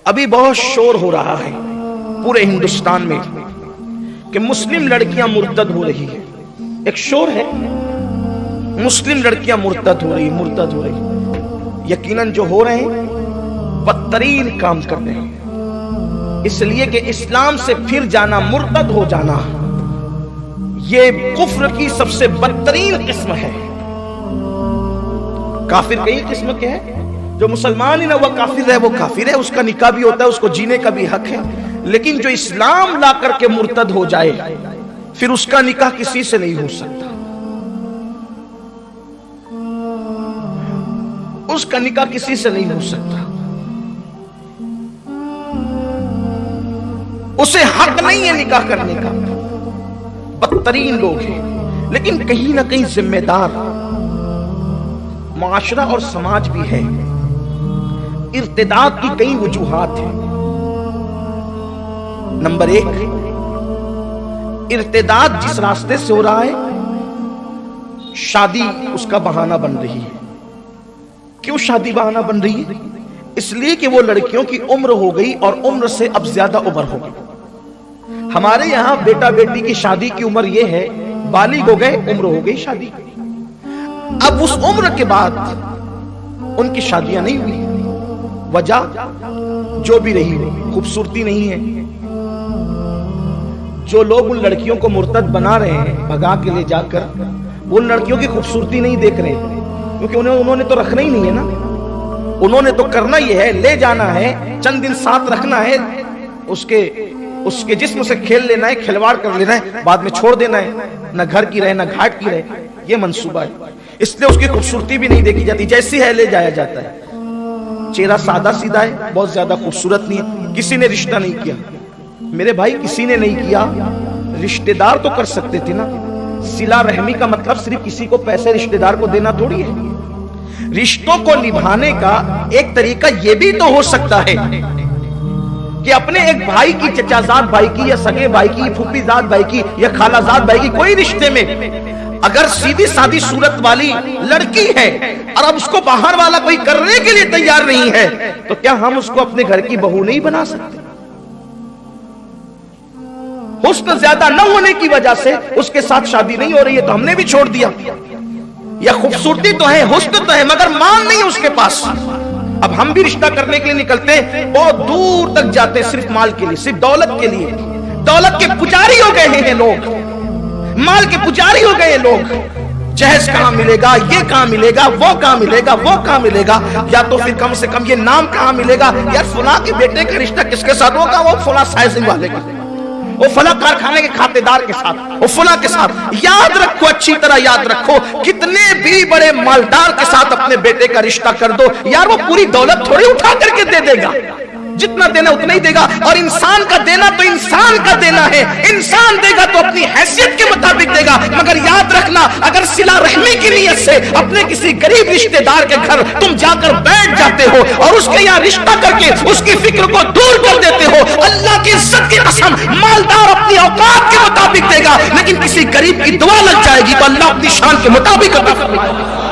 ابھی بہت شور ہو رہا ہے پورے ہندوستان میں کہ مسلم لڑکیاں مرتد ہو رہی ہے. ایک شور ہے، مسلم لڑکیاں مرتد ہو رہی. یقیناً جو ہو رہے ہیں بدترین کام کر رہے ہیں، اس لیے کہ اسلام سے پھر جانا، مرتد ہو جانا، یہ کفر کی سب سے بدترین قسم ہے. کافر کئی قسم کے ہیں، جو مسلمان ہی نہ وہ کافر ہے، وہ کافر ہے، اس کا نکاح بھی ہوتا ہے، اس کو جینے کا بھی حق ہے. لیکن جو اسلام لا کر کے مرتد ہو جائے پھر اس کا نکاح کسی سے نہیں ہو سکتا، اس کا نکاح کسی سے نہیں ہو سکتا، اسے حق نہیں ہے نکاح کرنے کا. بدترین لوگ ہیں. لیکن کہیں نہ کہیں ذمہ دار معاشرہ اور سماج بھی ہے. ارتداد کی کئی وجوہات ہیں. نمبر 1، ارتداد جس راستے سے ہو رہا ہے شادی اس کا بہانہ بن رہی ہے. کیوں شادی بہانہ بن رہی ہے؟ اس لیے کہ وہ لڑکیوں کی عمر ہو گئی اور عمر سے اب زیادہ عمر ہو گئی. ہمارے یہاں بیٹا بیٹی کی شادی کی عمر یہ ہے، بالغ ہو گئے، عمر ہو گئی شادی. اب اس عمر کے بعد ان کی شادیاں نہیں ہوئی. وجہ جو بھی رہی ہو، خوبصورتی نہیں ہے. جو لوگ ان لڑکیوں کو مرتد بنا رہے ہیں بھگا کے لے جا کر، وہ ان لڑکیوں کی خوبصورتی نہیں دیکھ رہے، کیونکہ انہوں نے تو رکھنا ہی نہیں ہے نا. انہوں نے تو کرنا یہ ہے، لے جانا ہے، چند دن ساتھ رکھنا ہے، اس کے جسم سے کھیل لینا ہے، کھلواڑ کر لینا ہے، بعد میں چھوڑ دینا ہے. نہ گھر کی رہے نہ گھاٹ کی رہے، یہ منصوبہ ہے. اس لیے اس کی خوبصورتی بھی نہیں دیکھی جاتی، جیسی ہے لے جایا جاتا ہے. چہرہ سادہ سیدھا ہے، بہت زیادہ خوبصورت نہیں ہے، کسی نے رشتہ نہیں کیا. میرے بھائی کسی نے نہیں کیا، رشتہ دار تو کر سکتے تھے نا. صلہ رحمی کا مطلب صرف کسی کو پیسے رشتہ دار کو دینا تھوڑی ہے. رشتوں کو نبھانے کا ایک طریقہ یہ بھی تو ہو سکتا ہے کہ اپنے ایک بھائی کی، چچا زاد بھائی کی یا سگے بھائی کی، پھوپھی زاد بھائی کی یا خالہ زاد بھائی کی کوئی رشتے میں اگر سیدھی سادی صورت والی لڑکی ہے اور اب اس کو باہر والا کوئی کرنے کے لیے تیار نہیں ہے، تو کیا ہم اس کو اپنے گھر کی بہو نہیں بنا سکتے؟ حسن زیادہ نہ ہونے کی وجہ سے اس کے ساتھ شادی نہیں ہو رہی ہے تو ہم نے بھی چھوڑ دیا. یا خوبصورتی تو ہے، حسن تو ہے، مگر مان نہیں اس کے پاس. اب ہم بھی رشتہ کرنے کے لیے نکلتے ہیں، بہت دور تک جاتے ہیں صرف مال کے لیے، صرف دولت کے لیے. دولت کے پجاری ہو گئے ہیں لوگ، مال کے پجاری ہو گئے لوگ. جہیز کہاں ملے گا، یہ کہاں ملے گا، وہ کہاں ملے گا، وہ کہاں ملے گا، یا تو پھر کم سے کم یہ نام کہاں ملے گا. یار فلاں کے بیٹے کا رشتہ کس کے ساتھ ہوگا؟ وہ فلاں سائزنگ والے کا، وہ فلاں کارخانے کے کھاتے دار کے ساتھ، وہ فلاں کے ساتھ. یاد رکھو، اچھی طرح یاد رکھو، کتنے بھی بڑے مالدار کے ساتھ اپنے بیٹے کا رشتہ کر دو، یار وہ پوری دولت تھوڑی اٹھا کر کے دے دے گا. جتنا دینا اتنا ہی دے گا. اور انسان کا دینا تو انسان کا دینا ہے، انسان دے گا تو اپنی حیثیت کے مطابق دے گا. مگر یاد رکھنا، اگر صلہ رحمی کی نیت سے اپنے کسی غریب رشتہ دار کے گھر تم جا کر بیٹھ جاتے ہو اور اس کے یہاں رشتہ کر کے اس کی فکر کو دور کر دیتے ہو، اللہ کی عزت کی قسم مالدار اپنی اوقات کے مطابق دے گا، لیکن کسی غریب کی دعا لگ جائے گی تو اللہ اپنی شان کے مطابق عطا کرے گا.